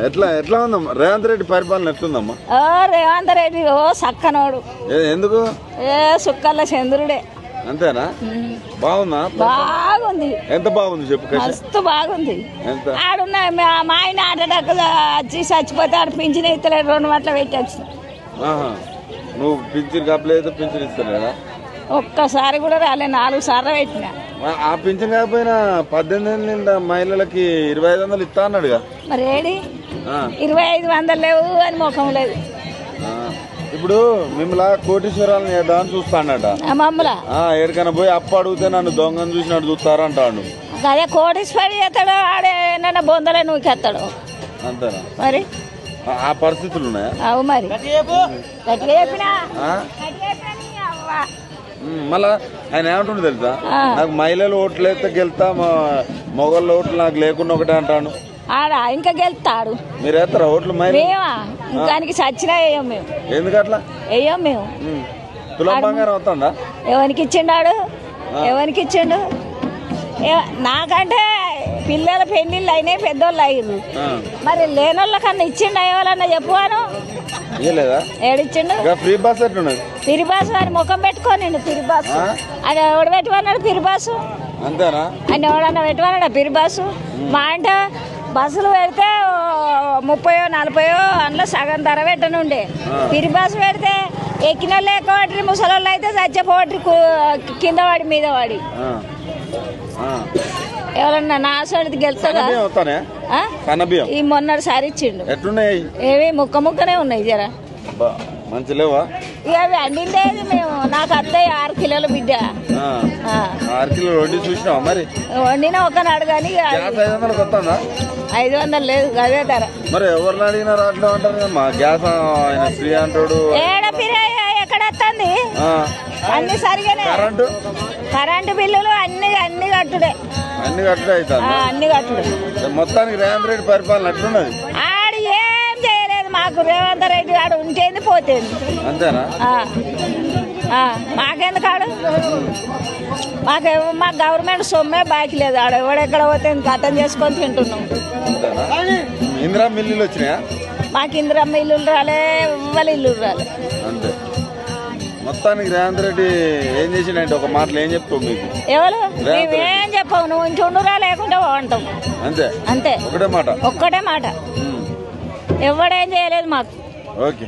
ఎట్లా ఎట్లా ఉందమ్మా రేవంత్ రెడ్డి పరిపాలన ఎట్లుందమ్మా? రేవంత్ రెడ్డి సక్కనోడు, ఎందుకు సుక్కల్ల చంద్రుడే. అంతేనా? బాగుందా? బాగుంది. ఎంత బాగుంది చెప్పు? మస్తు బాగుంది. ఆడున్న మా ఆయన ఆటకు వచ్చి చచ్చిపోతే ఆడు పింఛన్ ఇస్తలేడు, 2 మాటలు పెట్టచ్చు. నువ్వు పింఛన్ కప్పలేదు, పింఛన్ ఇస్తలేదా? ఒక్కసారి కూడా రాలే, 4 సార్లు పెట్టినా. ఆ పింఛన్ కాకపోయినా 18 నిండా మహిళలకి 2500 ఇస్తా అన్నాడుగా. మరి ఏడి 2500 లేవు అని ముఖం లేదు. ఇప్పుడు మిమ్మల్ని కోటీశ్వరాలను ఏదాన్ని చూస్తాడట మమ్మల్ని. ఎక్కడికైనా పోయి అప్పు అడిగితే నన్ను దొంగను చూసినట్టు చూస్తారంటాడు. అదే కోటీశ్వరి చేస్తాడు, ఆడే ఏమన్నా బొందలే నువ్వుకెత్తాడు. అంతేనా? మరి ఆ పరిస్థితులు ఉన్నాయా? అవు మరి మళ్ళా ఆయన ఏమంటుండే తెలుసా, నాకు మహిళలు ఓట్లు వేస్తే గెలుతా, మొగళ్ళ ఓట్లు నాకు లేకుండా ఒకటే అంటాను. ఆడా ఇంకా గెలుతాడు. మీరు వేస్తారా ఓట్లు? మేమా ఇంకానికి సచ్చినా వేయం మేము. ఎందుకట్లా వేయం మేము? తులం బంగారం అవుతుందా? ఎవరికి ఇచ్చిండాడు? ఎవరికి ఇచ్చిండు? నాకంటే పిల్లల పెళ్లిళ్ళు అయినాయి, పెద్దోళ్ళు అయ్యారు. మరి లేనోళ్ళ కన్నా ఇచ్చిండు ఎవరన్నా చెప్పువాను? ఏడిచ్చిండు? ఫ్రీ బస్ ఎట్లున్నది? ఫ్రీ బస్ అని ముఖం పెట్టుకోని ఫ్రీ బస్ అని ఎవడు పెట్టుకున్నాడు? ఫ్రీ బస్సు అంతేనా? అని ఎవడన్నా పెట్టుకున్నాడా ఫ్రీ బస్సు? మా అంటే బస్సులు పెడితే 30-40 అందులో సగం ధర పెట్టనుండే. ఫ్రీ బస్సు పెడితే ఎక్కిన వాళ్ళు ఎక్కువ, ముసలోళ్ళు అయితే చచ్చిపోవట్రి కింద వాడి మీద వాడి. ఎవరన్నా నా సోడిది గెలుతుందా? ఈ మొన్నటిసారి ఇచ్చిండు. ఎట్లున్నాయి? ఏవి ముక్కనే ఉన్నాయి జర మంచి లేవా? ఇక అవి అండిండేది మేము. నాకు అత్తయ్య 6 కిలోల బిడ్డ. 6 కిలోలు వండి చూసినావా? మరి వండిన ఒకనాడు కానీ 500 లేదు, అదే ధర. మరి ఎవరిని అడిగినా రావట్లేదు అంటారు. మా గ్యాస్ ఆయన ఫ్రీ అంటాడు. ఏడ ఫ్రీ ఎక్కడ వస్తుంది? అన్ని సరిగానే. కరెంటు బిల్లులు అన్ని కట్టుడే. అన్ని కట్టుడే అవుతుంది. అన్ని కట్టుడే. మొత్తానికి రేవంత్ రెడ్డి పరిపాలన ఎట్లున్నది? ఆడు ఏం చేయలేదు మాకు. రేవంత్ రెడ్డి ఆడు ఉంటేంది పోతేంది. అంతేనా? మాకెందుకు ఆడు? మాకు గవర్నమెంట్ సొమ్మే బాకీ లేదు. ఆడ ఎవడెక్కడ పోతే గతం చేసుకొని తింటున్నాం. ఇందిరా మిల్లులు వచ్చినాయా? మాకు ఇందిరా మిల్లులు రాలే, ఇవ్వాలి ఇల్లు రాలే. అంతే. మొత్తానికి రేవంత్ రెడ్డి ఏం చేసిండే ఒక మాటలు ఏం చెప్తావు మీకు? ఎవరు? మేమేం చెప్పావు, నువ్వు ఇంచుండురా లేకుంటే అంటావు. అంతే అంతే, ఒక్కటే మాట. ఎవడేం చేయలేదు మాకు. ఓకే.